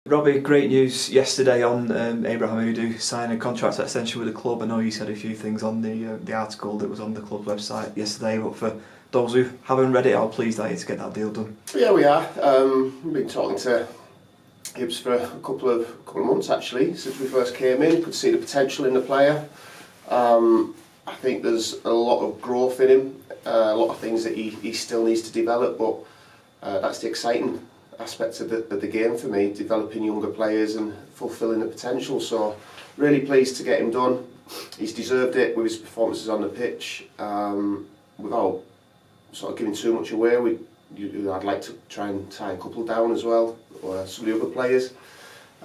Robbie, great news yesterday on Abraham Odoh signing a contract extension with the club. I know you said a few things on the article that was on the club's website yesterday, but for those who haven't read it, how pleased are you to get that deal done? Yeah, we are. We've been talking to Hibs for a couple of months actually, since we first came in. Could see the potential in the player. I think there's a lot of growth in him, a lot of things that he still needs to develop, but that's the exciting aspect of the game for me, developing younger players and fulfilling the potential. So really pleased to get him done. He's deserved it with his performances on the pitch, without sort of giving too much away. I'd like to try and tie a couple down as well, or some of the other players.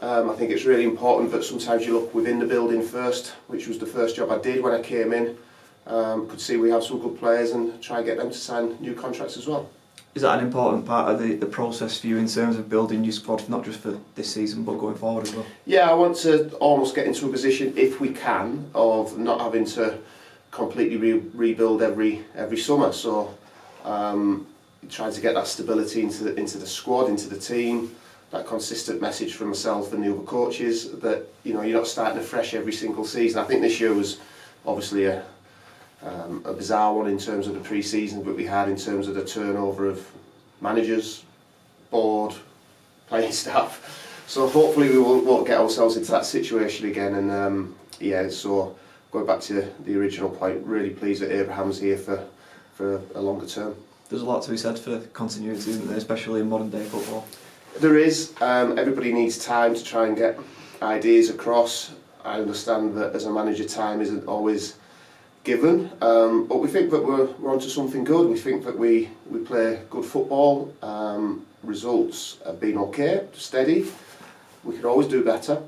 I think it's really important that sometimes you look within the building first, which was the first job I did when I came in. Could see we have some good players and try and get them to sign new contracts as well. Is that an important part of the process for you in terms of building your squad, not just for this season but going forward as well? Yeah, I want to almost get into a position, if we can, of not having to completely rebuild every summer. So trying to get that stability into the squad, into the team, that consistent message from myself and the other coaches that you're not starting afresh every single season. I think this year was obviously a bizarre one in terms of the pre-season that we had, in terms of the turnover of managers, board, playing staff. So hopefully we won't get ourselves into that situation again. And yeah, so going back to the original point, really pleased that Abraham's here for a longer term. There's a lot to be said for continuity, isn't there, especially in modern day football? There is. Everybody needs time to try and get ideas across. I understand that as a manager time isn't always given, but we think that we're onto something good. We think that we play good football. Results have been okay, steady. We could always do better,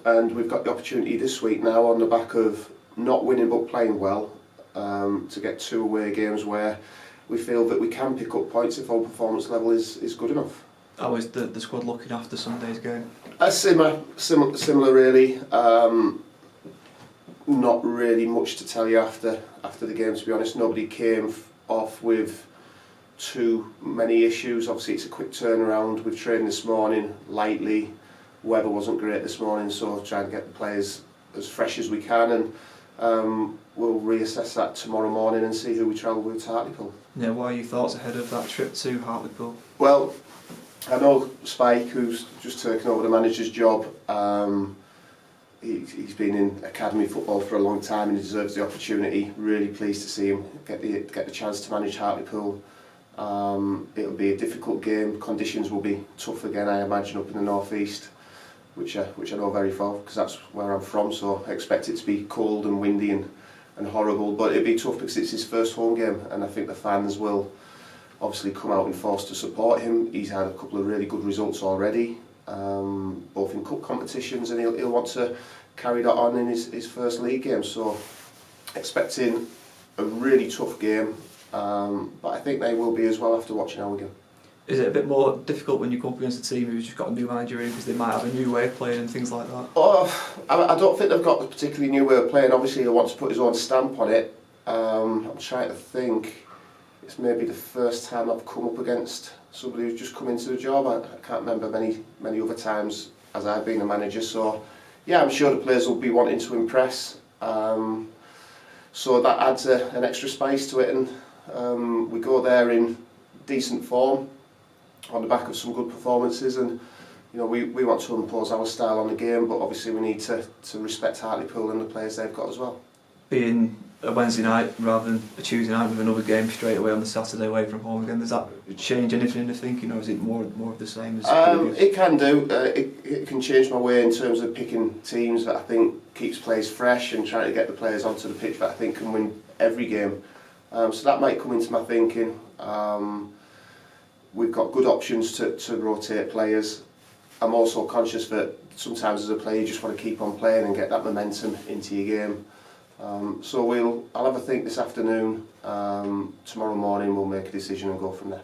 and we've got the opportunity this week now, on the back of not winning but playing well, to get 2 away games where we feel that we can pick up points if our performance level is good enough. How is the squad looking after Sunday's game? Similar really. Not really much to tell you after the game, to be honest. Nobody came off with too many issues. Obviously it's a quick turnaround. We've trained this morning lightly. Weather wasn't great this morning, so trying to get the players as fresh as we can, and we'll reassess that tomorrow morning and see who we travel with to Hartlepool. Yeah, what are your thoughts ahead of that trip to Hartlepool? Well, I know Spike, who's just taken over the manager's job. He's been in academy football for a long time and he deserves the opportunity. Really pleased to see him get the chance to manage Hartlepool. It'll be a difficult game. Conditions will be tough again, I imagine, up in the northeast, which I know very well because that's where I'm from. So I expect it to be cold and windy and horrible. But it'll be tough because it's his first home game, and I think the fans will obviously come out in force to support him. He's had a couple of really good results already, both in cup competitions, and he'll want to carry that on in his first league game. So expecting a really tough game, but I think they will be as well after watching our game. Is it a bit more difficult when you come up against a team who's just got a new manager in, because they might have a new way of playing and things like that? Oh, I don't think they've got a particularly new way of playing. Obviously he wants to put his own stamp on it. I'm trying to think. It's maybe the first time I've come up against somebody who's just come into the job. I can't remember many other times as I've been a manager. So yeah, I'm sure the players will be wanting to impress. So that adds an extra spice to it, and we go there in decent form on the back of some good performances, and we want to impose our style on the game, but obviously we need to respect Hartlepool and the players they've got as well. Being a Wednesday night rather than a Tuesday night with another game straight away on the Saturday away from home again, does that change anything in the thinking, or is it more of the same as previous? It can do. It can change my way in terms of picking teams that I think keeps players fresh and trying to get the players onto the pitch that I think can win every game. So that might come into my thinking. We've got good options to rotate players. I'm also conscious that sometimes as a player you just want to keep on playing and get that momentum into your game. So I'll have a think this afternoon. Tomorrow morning we'll make a decision and go from there.